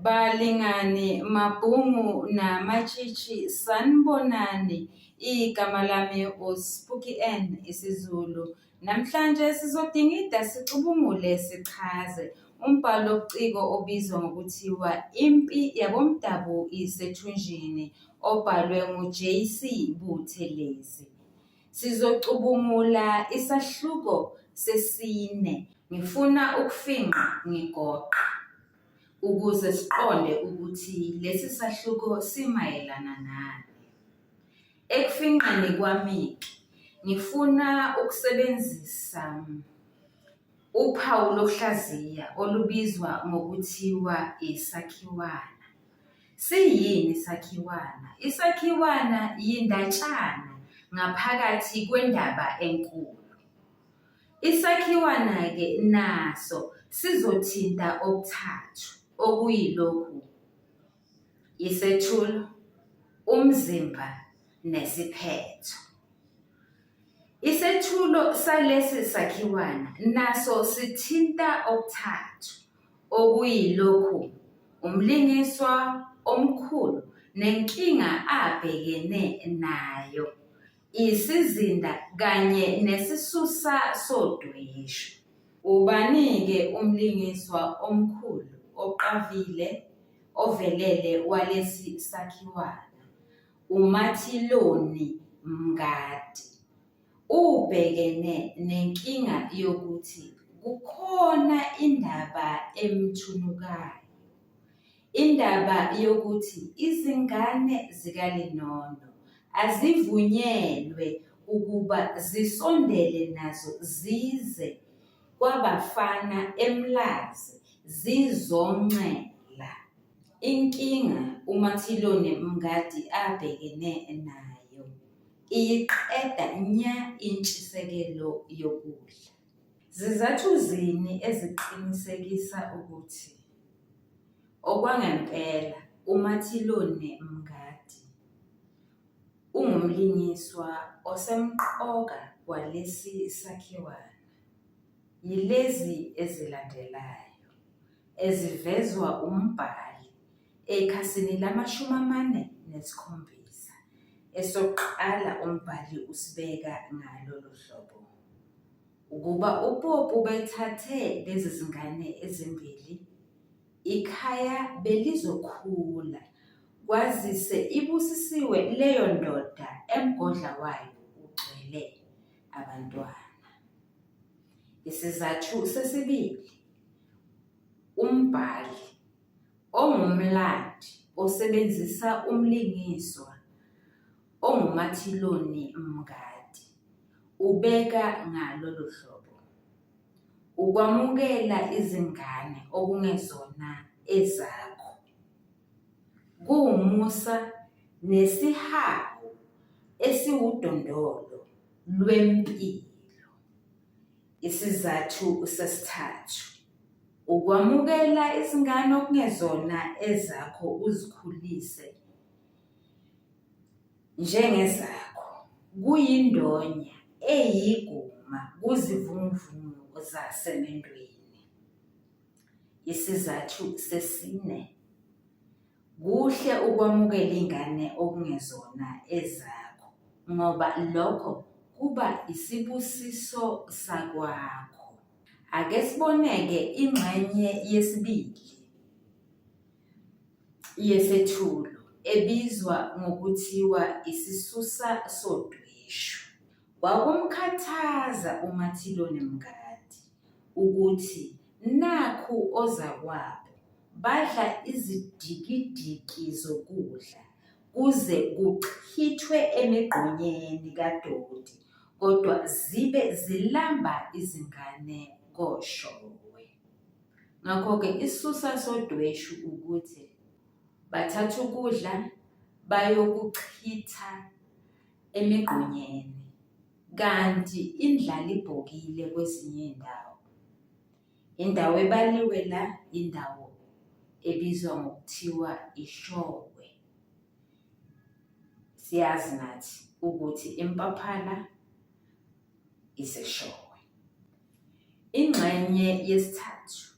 Balingani, Mabhungu naMatshitshi sanibonani. Igama lami uSpooky Ann isiZulu. Namhlanje sizodingida sicubungule sichaze umbhalo buciko obizwa ngokuthiwa Impi Yabomdabu Isethunjini obhalwe nguJC Buthelezi. Sizocubungula isahluko sesine. Ngifuna ukufinqa ngigoqa ukuze siqonde ukuthi lesi sahluko simayelana nani. Ekufinqeni kwami ngifuna ukusebenzisa uphawu lokuhlaziya olubizwa ngokuthiwa isakhiwana. Siyini isakhiwana? Isakhiwana yindatshana ngaphakathi kwendaba enkulu. Isakhiwana-ke naso sizothinta okuthathu okuyilokhu: isethulo, umzimba nesiphetho. Isethulo salesi sakhiwana naso sithinta okuthathu okuyilokhu: umlingiswa omkhulu nenkinga abhekene nayo, isizinda kanye nesisusa sodweshu. Ubani-ke umlingiswa omkhulu oqavile ovelele walesi sakhiwana? uMatiloni Mngadi. Ubhekene nenkinga yokuthi kukhona indaba emthunukayo, indaba yokuthi izingane zikaLinondo azivunyelwe ukuba zisondele nazo zize kwabafana eMlazi zizoncela. Inkinga uMatiloni Mngadi abhekene nayo iyiqeda nya intshisekelo yokudla. Zizathu zini eziqinisekisa ukuthi okwangempela uMatiloni Mngadi ungumlingiswa osemqoka walesi sakhiwana? Yilezi ezilandelayo ezivezwa umbhali ekhasini lama-47. Esokuqala umbhali usibeka ngalolu hlobo: ukuba uPopu bethathe lezi zingane ezimbili, ikhaya belizokhula, kwazise ibusisiwe leyo ndoda emgodla wayo ugcwele abantwana. Isizathu sesibili, umbhali ongumlandi osebenzisa umlingiswa onguMatiloni Mngadi ubeka ngalolu hlobo: ukwamukela izingane okungezona ezakho kuwumusa nesihawu esiwudondolo lwempilo. Isizathu sesithathu, ukwamukela izingane okungezona ezakho uzikhulise njengezakho kuyindonya eyiguma kuzivunguvungu zasemendweni. Isizathu sesine, kuhle ukwamukela ingane okungezona ezakho ngoba lokho kuba isibusiso sakwakho. Ake siboneke ingxenye yesibili yesethulo ebizwa ngokuthiwa isisusa sodweshu. Kwakumkhathaza uMatiloni Mngadi ukuthi nakhu ozakwabo badla izidikidiki zokudla kuze kuchithwe emigqonyeni kadoti, kodwa zibe zilamba izingane koshowe. Ngakho-ke isisusa sodweshu ukuthi bathatha ukudla bayokuchitha emigqonyeni, kanti indlala ibhokile kwezinye indawo. Indawo ebaliwe la indawo ebizwa ngokuthiwa iShowe. Siyazi nathi ukuthi impaphala iseShowe. Ingxenye yesithathu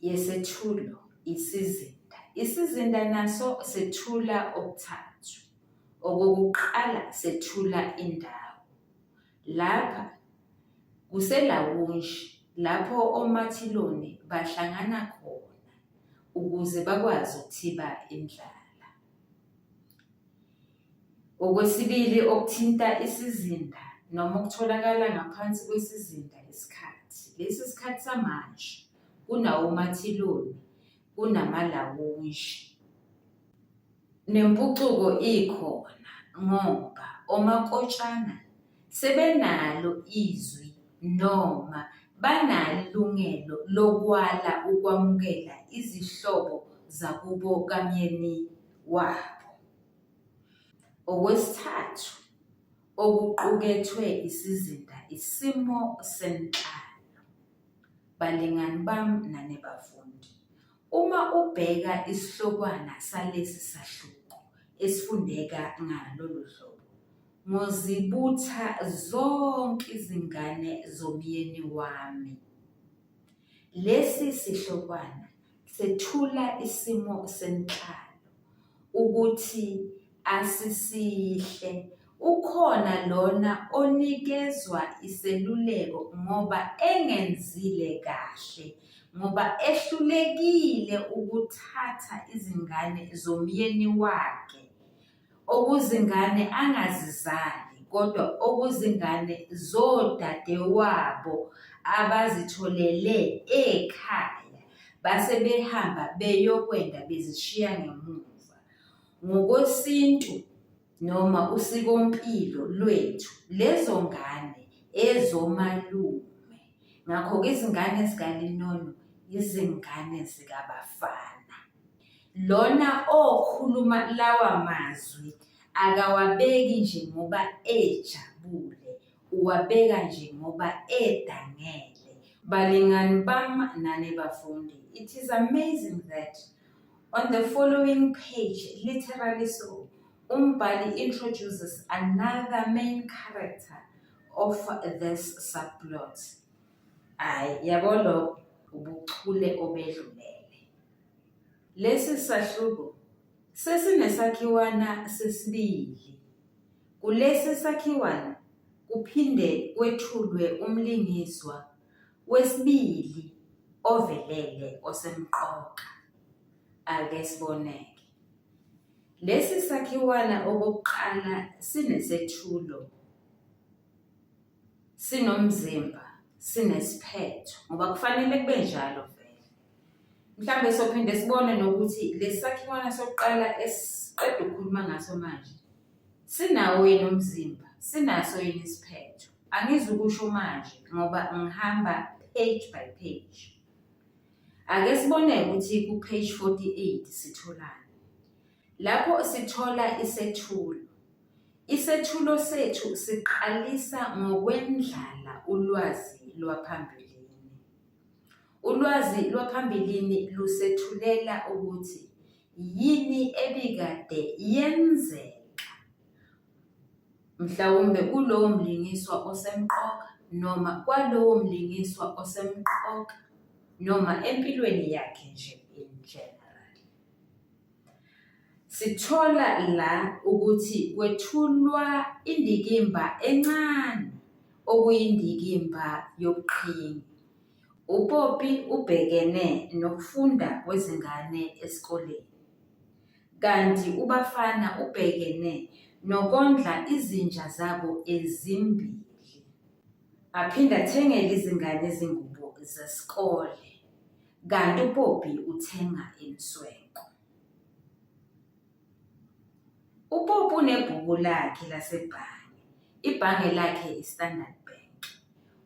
yesethulo isizinda. Isizinda naso sethula okuthathu. Okokuqala sethula indawo. Lapha kuselawunji lapho omathiloni bahlangana khona ukuze bakwazi ukuthiba indlala. Okwesibili okuthinta isizinda noma okutholakala ngaphansi kwesizinda isikhathi. Lesi sikhathi samanje kunawomathiloni, kunamalawunji. Nempucuko ikhona ngoba omakotshana sebenalo izwi noma banalo ilungelo lokwala ukwamukela izihlobo zakubo kamyeni wabo. Okwesithathu okuqukethwe isizinda isimo senhlalo. Balingani bami nane bafundi, uma ubheka isihlokwana salesi sahluko esifundeka ngalolu hlobo, ngozibutha zonke izingane zomyeni wami. Lesi sihlokwana sethula isimo senhlalo ukuthi asisihle. Ukhona lona onikezwa iseluleko ngoba engenzile kahle, ngoba ehlulekile ukuthatha izingane zomyeni wakhe, okuzingane angazizali kodwa okuzingane zodadewabo abazitholele ekhaya base behamba beyokwenda bezishiya ngemuva. Ngokwesintu noma usikompilo lwethu, lezo ngane ezomalume. Ngakho-ke izingane zikaLinono izingane zikabafana. Lona okhuluma lawa mazwi akawabeki nje ngoba ejabule, uwabeka nje ngoba edangele. Balingani bami nane bafundi, it is amazing that on the following page, literally so, umbhali introduces another main character of this subplot. Yabo lo ubuchule obedlulele. Lesi sahluko sesinesakhiwana sesibili. Kulesi sakhiwana kuphinde kwethulwe umlingiswa wesibili ovelele osemqoka. Ake siboneke. Lesi sakhiwana okokuqala sinesethulo, sinomzimba, sinesiphetho ngoba kufanele kube njalo vele. Mhlambe sophinde sibone nokuthi lesakhiwana sokuqala esiqeda ukukhuluma ngaso manje sinawo yini umzimba, sinaso yini isiphetho. Angizukusho manje ngoba ngihamba page by page. Ake sibone ukuthi ku page 48 sitholani. Lapho sithola isethulo. Isethulo sethu siqalisa ngokwendlala ulwazi lwaphambilini. Ulwazi lwaphambilini lusethulela ukuthi yini ebikade yenzeka. Mhlawumbe kulowo mlingiswa osemqoka noma kwalowo mlingiswa osemqoka noma empilweni yakhe nje in general. Sithola la ukuthi kwethulwa indikimba encane okuyindikimba yobuqhingi. UPoppy ubhekene nokufunda kwezingane esikoleni, kanti uBafana ubhekene nokondla izinja zabo ezimbili. Aphinda athengele izingane izingubo zesikole, kanti uPoppy uthenga inswenko. UPoppy unebhuku lakhe lasebhange, ibhange lakhe iStandard Bank.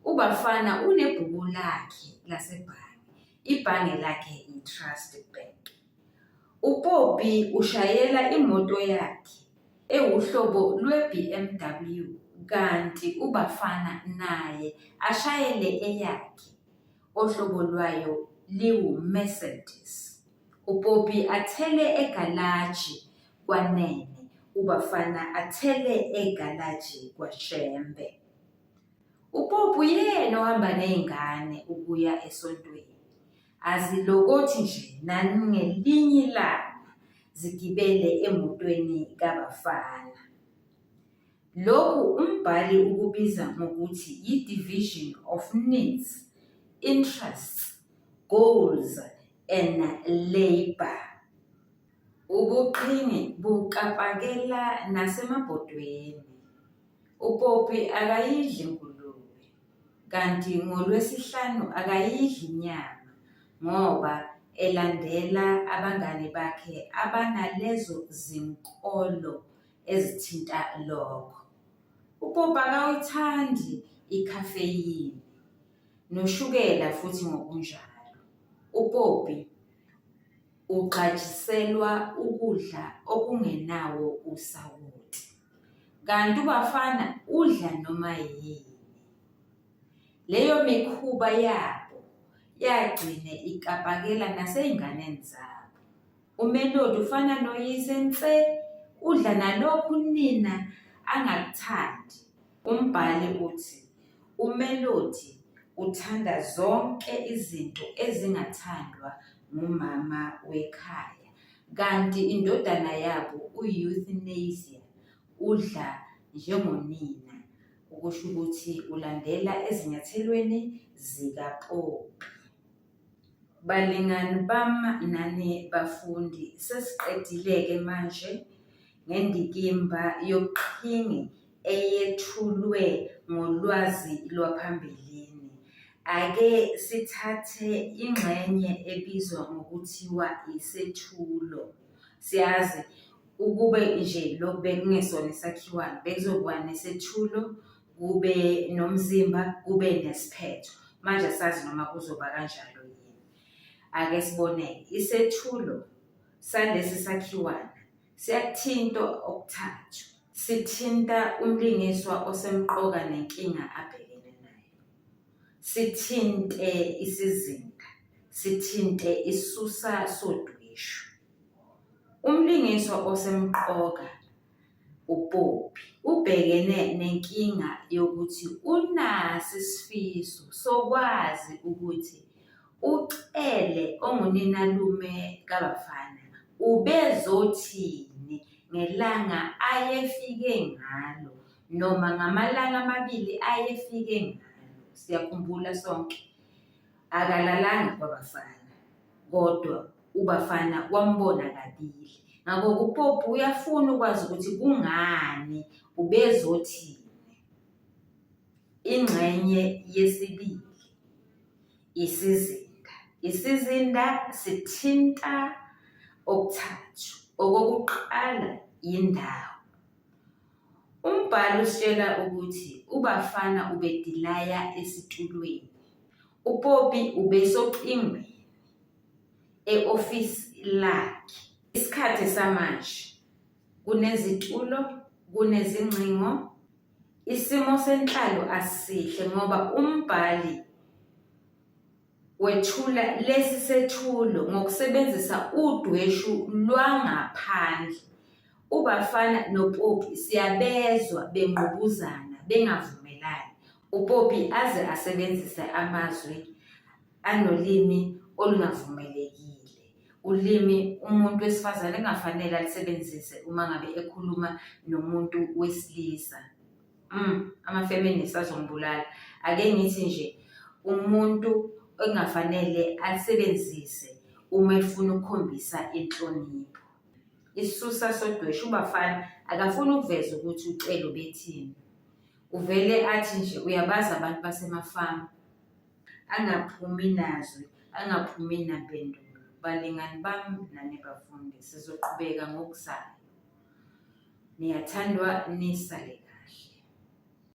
uBafana unebhuku lakhe lasebhange, ibhange lakhe iTrust Bank. uPoppy ushayela imoto yakhe ewuhlobo lwe-BMW, kanti uBafana naye ashayele eyakhe ohlobo lwayo liwu-Mercedes. uPoppy athele egalaji kwaNene, uBafana athele egalaji kwaShembe. uPoppy yena ohamba nezingane ukuya esontweni. azilokothi nje nangelinye ilanga zigibele emotweni kabafana. Lokhu umbhali ukubiza ngokuthi yi-division of needs, interests, goals and labor. Ubuqhingi bukapakela nasemabhodweni. UPoppy akayidli ingulube, kanti ngoLwesihlanu akayidli inyama ngoba elandela abangane bakhe abanalezo zinkolo ezithinta lokho. UPoppy akawuthandi ikhafeyini noshukela futhi ngokunjalo. UPoppy uqatshiselwa ukudla okungenawo usawoti, kanti uBafana udla noma yini. Leyo mikhuba yabo yagcine ikapakela nasey'nganeni zabo. UMelody ufana noyise nse, udla nalokhu unina angakuthandi. Umbhali uthi uMelody uthanda zonke izinto ezingathandwa ngumama wekhaya, kanti indodana yabo u-Euthanasia udla njengonina, ukusho ukuthi ulandela ezinyathelweni zikaPoppy. Balingani bami nani bafundi, sesiqedile-ke manje ngendikimba yobuqhingi eyethulwe ngolwazi lwaphambilini. Ake sithathe ingxenye ebizwa ngokuthiwa isethulo. Siyazi ukube nje lokhu bekungesona isakhiwane, bekuzokuba nesethulo, kube nomzimba, kube nesiphetho. Manje asazi noma kuzoba kanjalo yini. Ake sibone, isethulo salesi sakhiwane siyakuthinta okuthathu. Sithinta umlingiswa osemqoka nenkinga abhekene nayo. Sithinte isizinda, sithinte isisusa sodweshu. Umlingiswa osemqoka uPoppy ubhekene nenkinga yokuthi unaso isifiso sokwazi ukuthi ucele onguninalume kaBafana ubezothini ngelanga ayefike ngalo noma ngamalanga amabili ayefike ngalo. Siyakhumbula sonke akalalanga kwaBafana, kodwa uBafana wambona kabili. Ngakho uPoppy uyafuna ukwazi ukuthi kungani ubezothini. Ingxenye yesibili, isizinda. Isizinda sithinta okuthathu. Okokuqala, indawo. Umbhalo usitshela ukuthi uBafana ubedilaya esitulweni, uPoppy ubesocingweni e-ofisi lakhe. Isikhathi samanje kunezitulo, kunezingcingo, isimo senhlalo asihle ngoba umbhali wethula lesi sethulo ngokusebenzisa udweshu lwangaphandle. uBafana noPoppy siyabezwa bengqubuzana bengavumelani. uPoppy aze asebenzise amazwi anolimi olungavumelekile, ulimi umuntu wesifazane engafanele alisebenzise uma ngabe ekhuluma nomuntu wesilisa. Ama-feminist azongibulala. Ake ngithi nje umuntu engafanele alisebenzise uma efuna ukukhombisa inhlonipho. Isisusa sodweshu, uBafana akafuni ukuveza ukuthi ucelo bethini. Uvele athi nje uyabazi abantu basemafama, angaphumi nazwi, angaphumi nampendulo. Balingani bami nani bafundi, sizoqhubeka ngokuzayo. Niyathandwa, nisale.